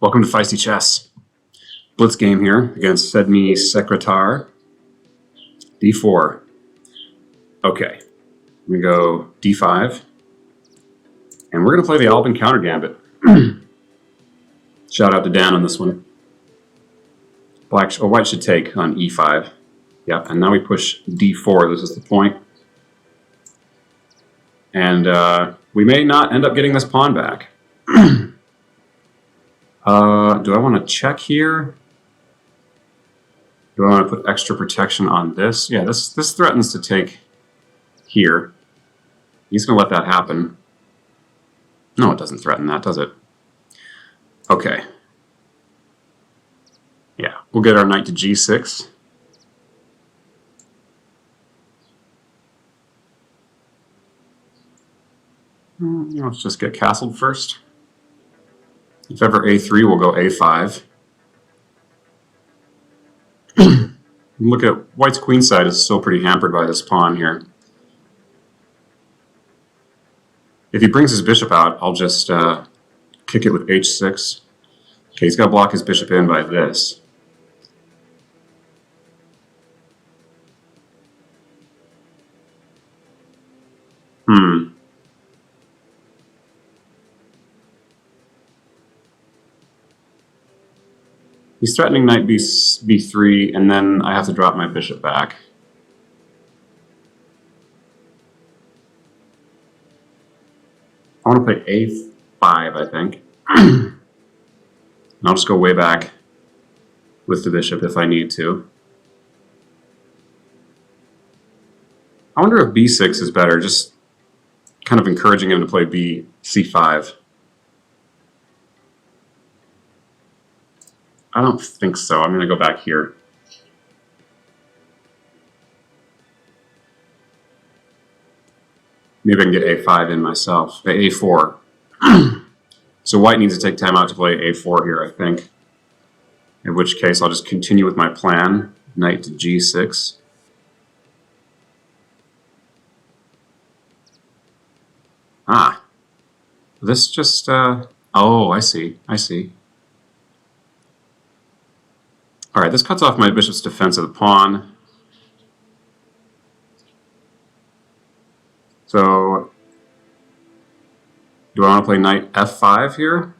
Welcome to Feisty Chess. Blitz game here against Sedmi Sekretar. D4. Okay, we go D5. And we're going to play the Albin Countergambit. Shout out to Dan on this one. White should take on E5. Yeah, and now we push D4. This is the point. And we may not end up getting this pawn back. Do I want to check here? Do I want to put extra protection on this? Yeah, this threatens to take here. He's going to let that happen. No, it doesn't threaten that, does it? Okay. Yeah, we'll get our knight to G6. Let's just get castled first. If ever A3, we'll go A5. Look at White's queenside is still pretty hampered by this pawn here. If he brings his bishop out, I'll just kick it with H6. Okay, he's got to block his bishop in by this. He's threatening knight B3, and then I have to drop my bishop back. I want to play A5, I think. And I'll just go way back with the bishop if I need to. I wonder if B6 is better, just kind of encouraging him to play C5. I don't think so. I'm going to go back here. Maybe I can get A5 in myself. A4. So White needs to take time out to play A4 here, I think. In which case, I'll just continue with my plan. Knight to G6. Ah. This just... oh, I see. I see. All right, this cuts off my bishop's defense of the pawn. So, do I want to play knight F5 here?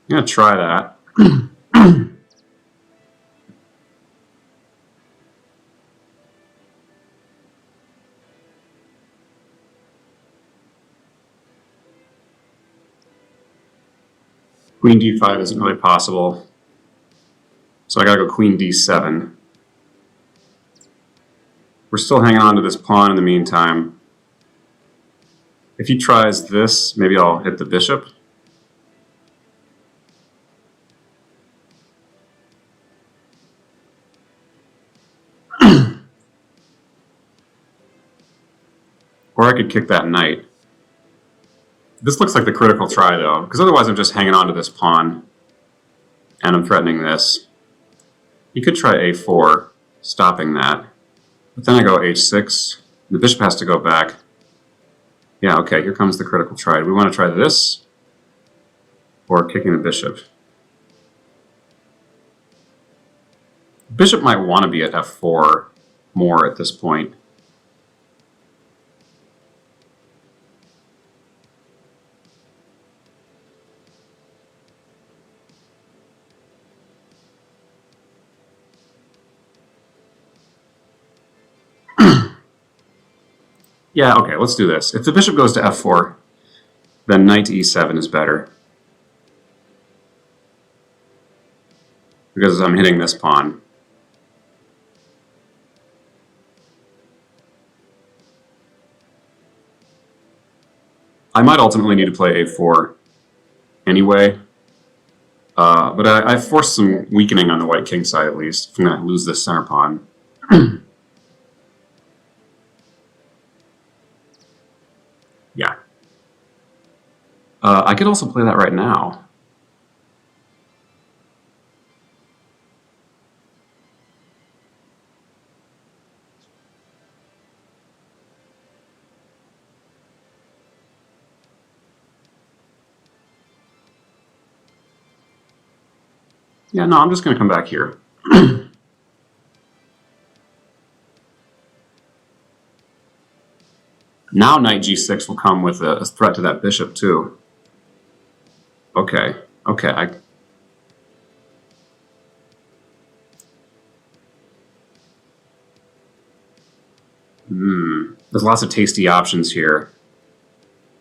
I'm going to try that. Queen D5 isn't really possible. So I gotta go Queen D7. We're still hanging on to this pawn in the meantime. If he tries this, maybe I'll hit the bishop. Or I could kick that knight. This looks like the critical try, though, because otherwise I'm just hanging on to this pawn, and I'm threatening this. You could try A4, stopping that. But then I go H6. The bishop has to go back. Yeah, okay, here comes the critical try. Do we want to try this? Or kicking the bishop? The bishop might want to be at F4 more at this point. Yeah, okay, let's do this. If the bishop goes to F4, then knight to E7 is better. Because I'm hitting this pawn. I might ultimately need to play A4 anyway. But I forced some weakening on the white king side at least, if I'm going to lose this center pawn. Yeah. I could also play that right now. Yeah, no, I'm just going to come back here. Now knight g6 will come with a threat to that bishop too. Okay, okay. There's lots of tasty options here.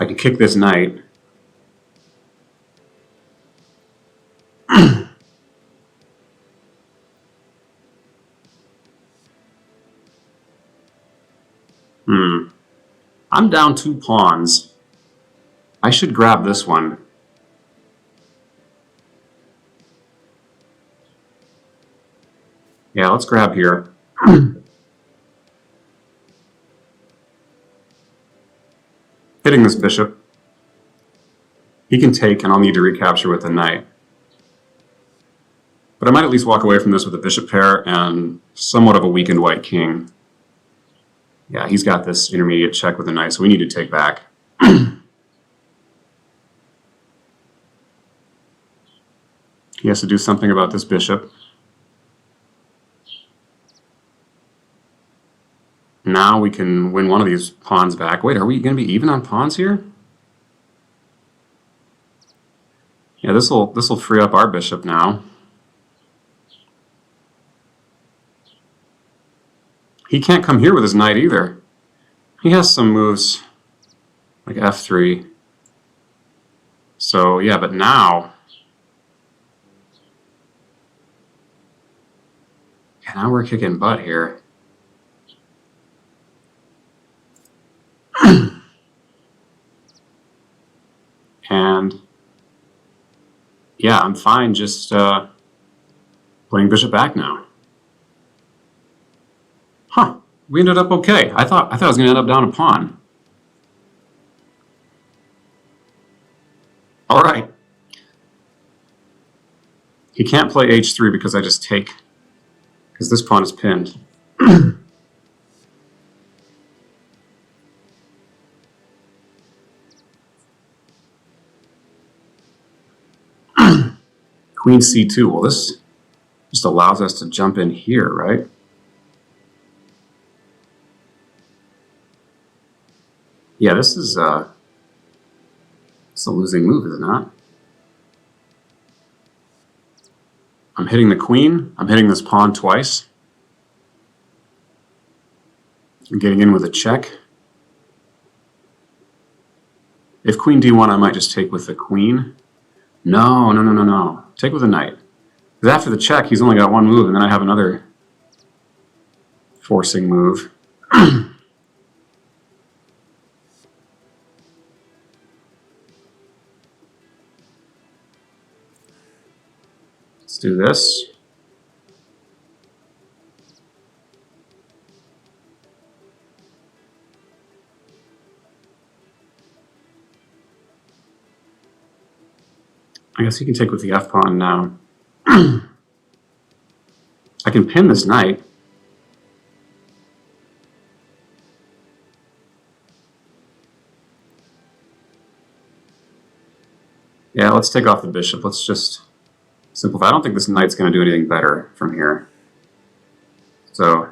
I can kick this knight. I'm down 2 pawns. I should grab this one. Yeah, let's grab here. Hitting this bishop. He can take, and I'll need to recapture with the knight. But I might at least walk away from this with a bishop pair and somewhat of a weakened white king. Yeah, he's got this intermediate check with a knight, so we need to take back. He has to do something about this bishop. Now we can win one of these pawns back. Wait, are we going to be even on pawns here? Yeah, this will free up our bishop now. He can't come here with his knight either. He has some moves like f3. So yeah, but now... Yeah, now we're kicking butt here. And yeah, I'm fine just playing bishop back now. Huh, we ended up okay. I thought I was going to end up down a pawn. All right. He can't play h3 because I just take, because this pawn is pinned. Queen c2. Well, this just allows us to jump in here, right? Yeah, this is it's a losing move, is it not? I'm hitting the queen. I'm hitting this pawn twice. I'm getting in with a check. If queen d1, I might just take with the queen. No. Take with a knight. Because after the check, he's only got one move, and then I have another forcing move. Let's do this. I guess he can take with the f-pawn now. I can pin this knight. Yeah, let's take off the bishop. Let's just simplify. I don't think this knight's going to do anything better from here. So...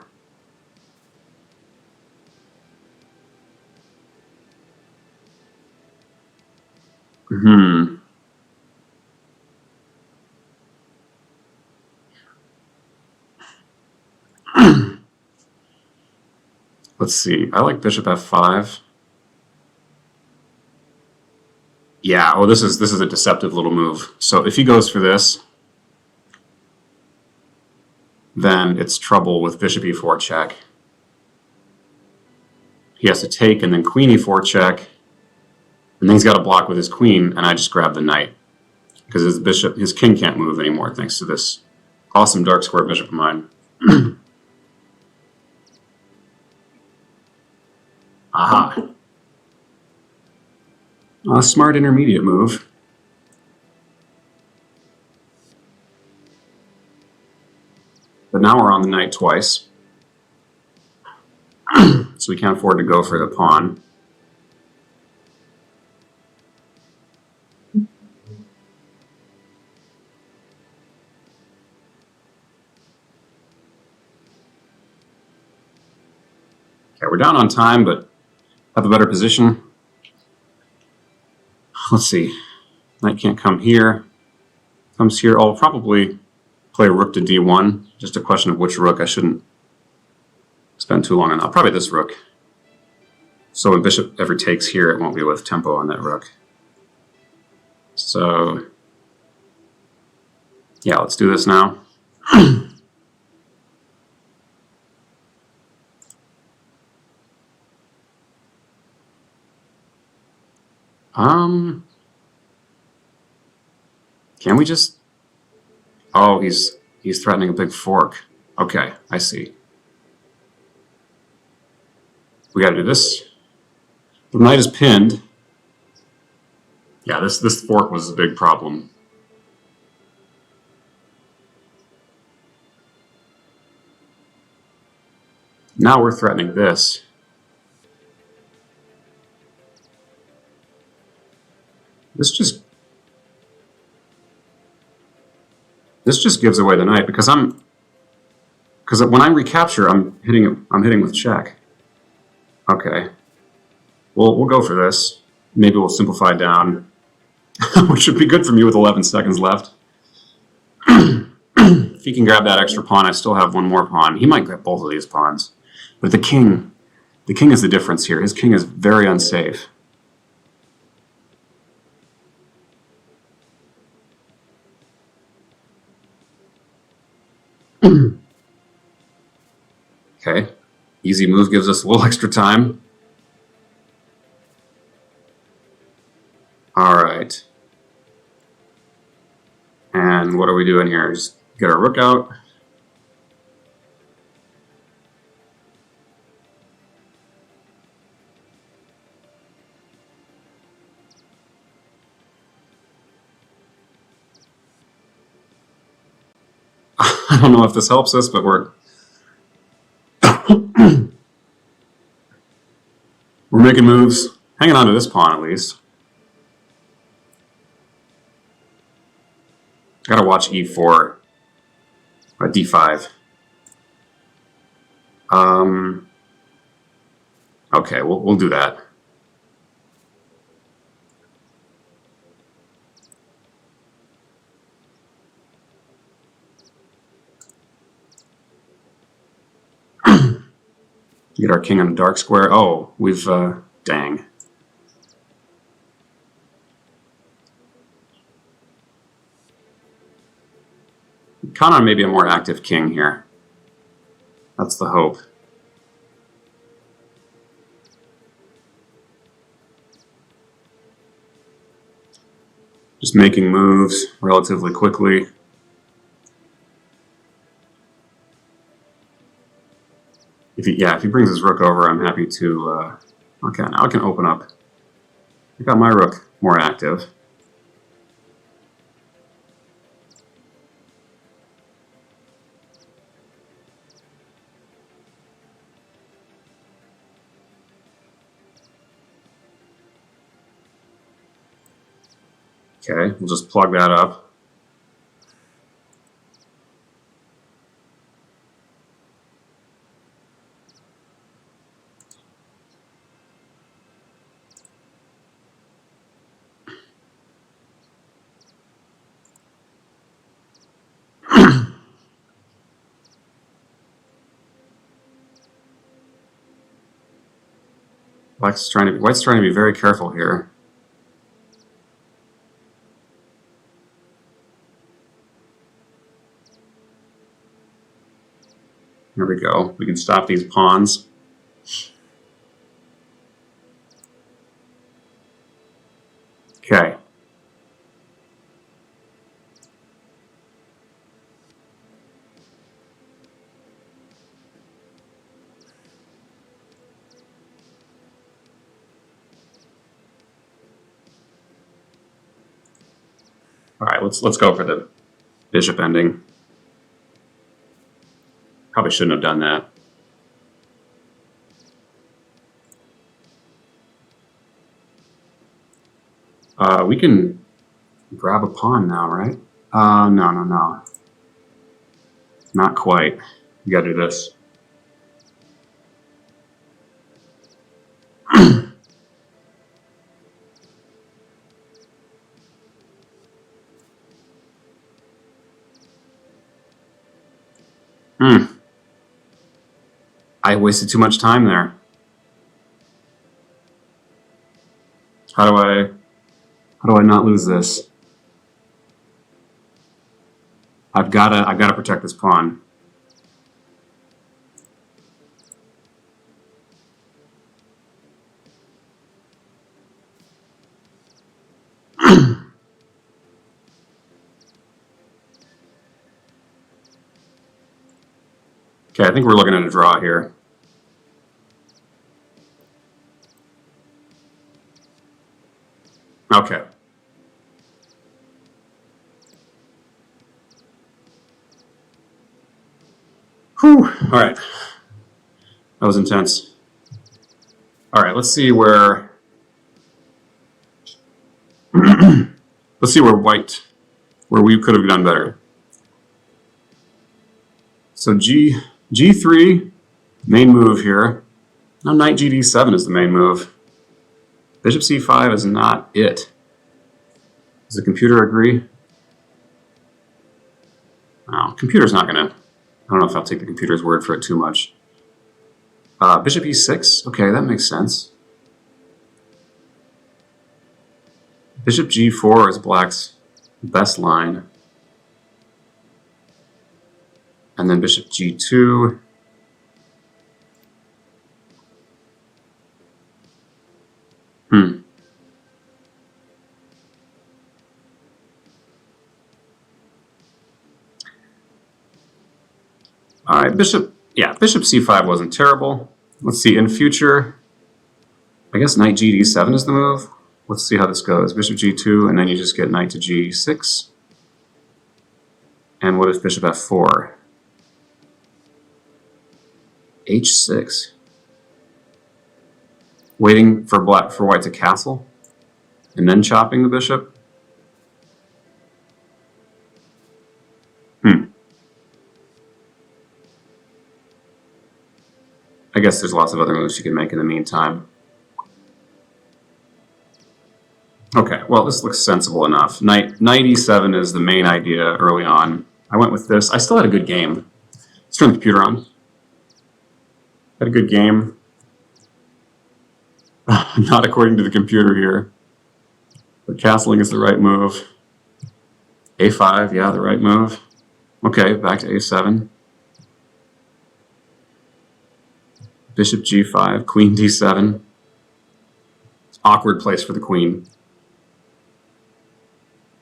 Let's see. I like bishop f5. Yeah, oh, this is a deceptive little move. So if he goes for this, then it's trouble with bishop e4 check. He has to take, and then queen e4 check, and then he's got to block with his queen, and I just grab the knight. Because his king can't move anymore thanks to this awesome dark square bishop of mine. Aha. A smart intermediate move. But now we're on the knight twice. So we can't afford to go for the pawn. Okay, we're down on time, but have a better position. Let's see. Knight can't come here. Comes here. I'll probably play rook to d1. Just a question of which rook. I shouldn't spend too long on that. Probably this rook. So when bishop ever takes here, it won't be with tempo on that rook. So yeah, let's do this now. Can we just... Oh, he's threatening a big fork. Okay, I see. We gotta do this. The knight is pinned. Yeah, this fork was a big problem. Now we're threatening this. This just gives away the knight because when I recapture, I'm hitting with check. Okay, we'll go for this. Maybe we'll simplify down, which would be good for me with 11 seconds left. If he can grab that extra pawn, I still have one more pawn. He might grab both of these pawns, but the king is the difference here. His king is very unsafe. Okay, easy move gives us a little extra time. All right. And what are we doing here? Just get our rook out. I don't know if this helps us, but we're making moves, hanging on to this pawn at least. Gotta watch e4 or d5. Okay, we'll do that. Get our king on a dark square. Oh, we've, dang. Count on maybe a more active king here. That's the hope. Just making moves relatively quickly. If he brings his rook over, I'm happy to... okay, now I can open up. I got my rook more active. Okay, we'll just plug that up. White's trying to be very careful here. Here we go. We can stop these pawns. Okay. All right, let's go for the bishop ending. Probably shouldn't have done that. We can grab a pawn now, right? No. Not quite. You gotta do this. I wasted too much time there. How do I not lose this? I've gotta protect this pawn. Okay, I think we're looking at a draw here. Okay. Whew. All right. That was intense. All right, let's see where let's see where we could have done better. So G3, main move here. Now knight GD7 is the main move. Bishop C5 is not it. Does the computer agree? No, computer's not gonna. I don't know if I'll take the computer's word for it too much. Bishop E6, okay, that makes sense. Bishop G4 is black's best line. And then Bishop G2. All right, Bishop C5 wasn't terrible. Let's see, in future, I guess knight GD7 is the move. Let's see how this goes. Bishop G2, and then you just get knight to G6. And what if Bishop F4? H6. Waiting for white to castle, and then chopping the bishop. I guess there's lots of other moves you can make in the meantime. Okay, well, this looks sensible enough. Knight E7 is the main idea early on. I went with this. I still had a good game. Let's turn the computer on. Had a good game. Not according to the computer here. But castling is the right move. A5, yeah, the right move. Okay, back to A7. Bishop G5, Queen D7. Awkward place for the queen.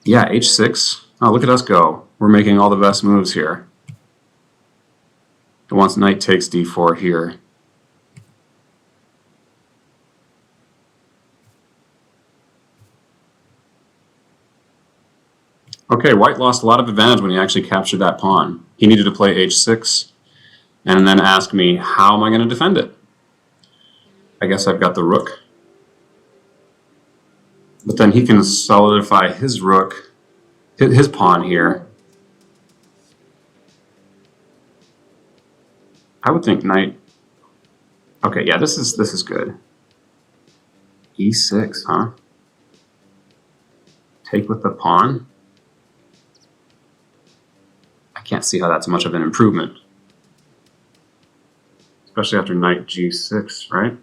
Yeah, H6. Oh, look at us go. We're making all the best moves here. It wants knight takes D4 here. Okay, white lost a lot of advantage when he actually captured that pawn. He needed to play H6 and then ask me, how am I going to defend it? I guess I've got the rook. But then he can solidify his rook, his pawn here. I would think knight. Okay, yeah, this is good. E6, huh? Take with the pawn. I can't see how that's much of an improvement. Especially after knight G6, right?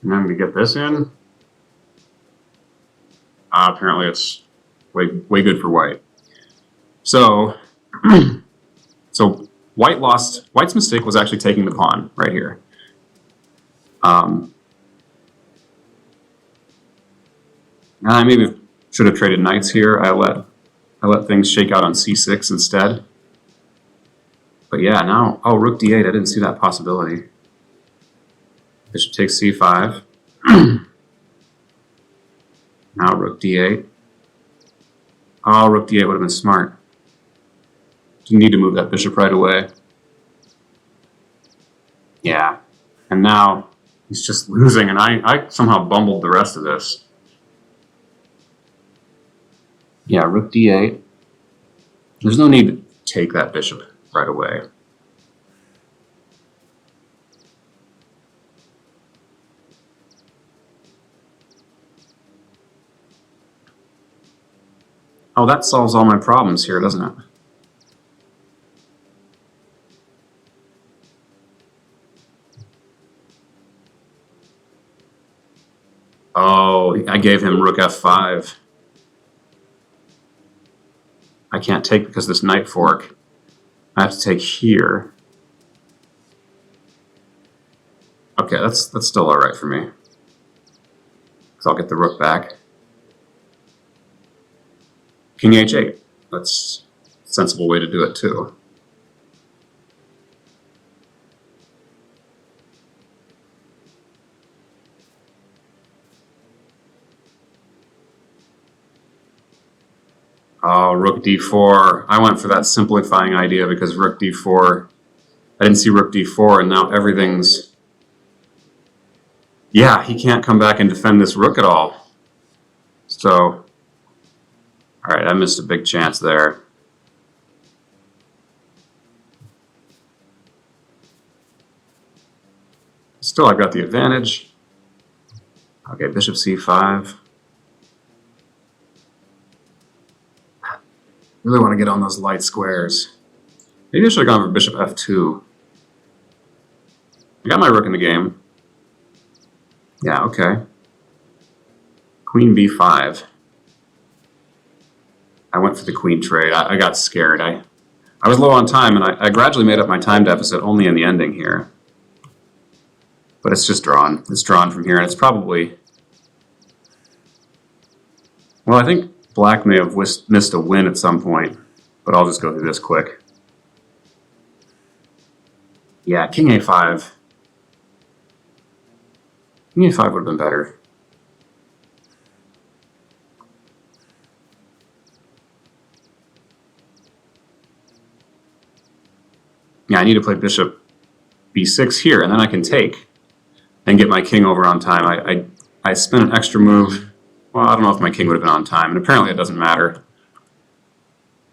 And then we get this in. Apparently it's way good for white. So, so White's mistake was actually taking the pawn right here. I maybe should have traded knights here. I let things shake out on C6 instead. But yeah, now, oh, rook D8, I didn't see that possibility. Bishop takes C5. Now rook D8. Oh, rook D8 would have been smart. Didn't need to move that bishop right away. Yeah, and now he's just losing, and I somehow bumbled the rest of this. Yeah, rook D8. There's no need to take that bishop right away. Oh, that solves all my problems here, doesn't it? Oh, I gave him rook f5. I can't take because of this knight fork. I have to take here. Okay, that's still all right for me. So I'll get the rook back. King h8. That's a sensible way to do it too. Oh, rook d4. I went for that simplifying idea because rook d4. I didn't see rook d4, and now everything's... Yeah, he can't come back and defend this rook at all. So, all right, I missed a big chance there. Still, I've got the advantage. Okay, bishop c5. Really want to get on those light squares. Maybe I should have gone for bishop f2. I got my rook in the game. Yeah, okay. Queen b5. I went for the queen trade. I got scared. I was low on time, and I gradually made up my time deficit only in the ending here. But it's just drawn. It's drawn from here, and it's probably... Well, I think black may have missed a win at some point, but I'll just go through this quick. Yeah, king a5. King a5 would have been better. Yeah, I need to play bishop b6 here, and then I can take and get my king over on time. I spent an extra move. Well, I don't know if my king would have been on time, and apparently it doesn't matter.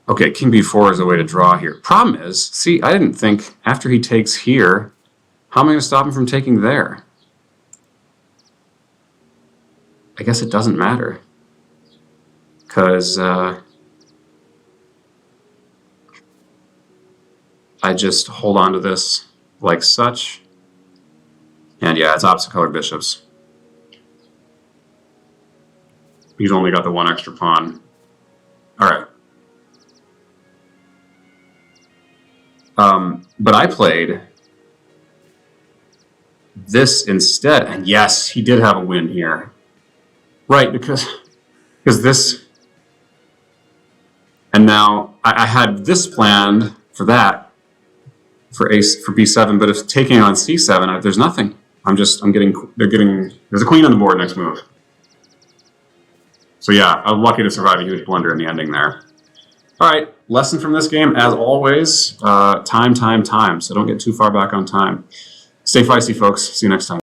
Okay, king b4 is a way to draw here. Problem is, see, I didn't think after he takes here, how am I going to stop him from taking there? I guess it doesn't matter. Because I just hold on to this like such. And yeah, it's opposite colored bishops. He's only got the one extra pawn. All right. But I played this instead, and yes, he did have a win here. Right, because this, and now I had this planned for that, for b7, but if taking on c7, there's nothing. there's a queen on the board next move. So yeah, I'm lucky to survive a huge blunder in the ending there. All right, lesson from this game, as always, time, so don't get too far back on time. Stay feisty, folks. See you next time.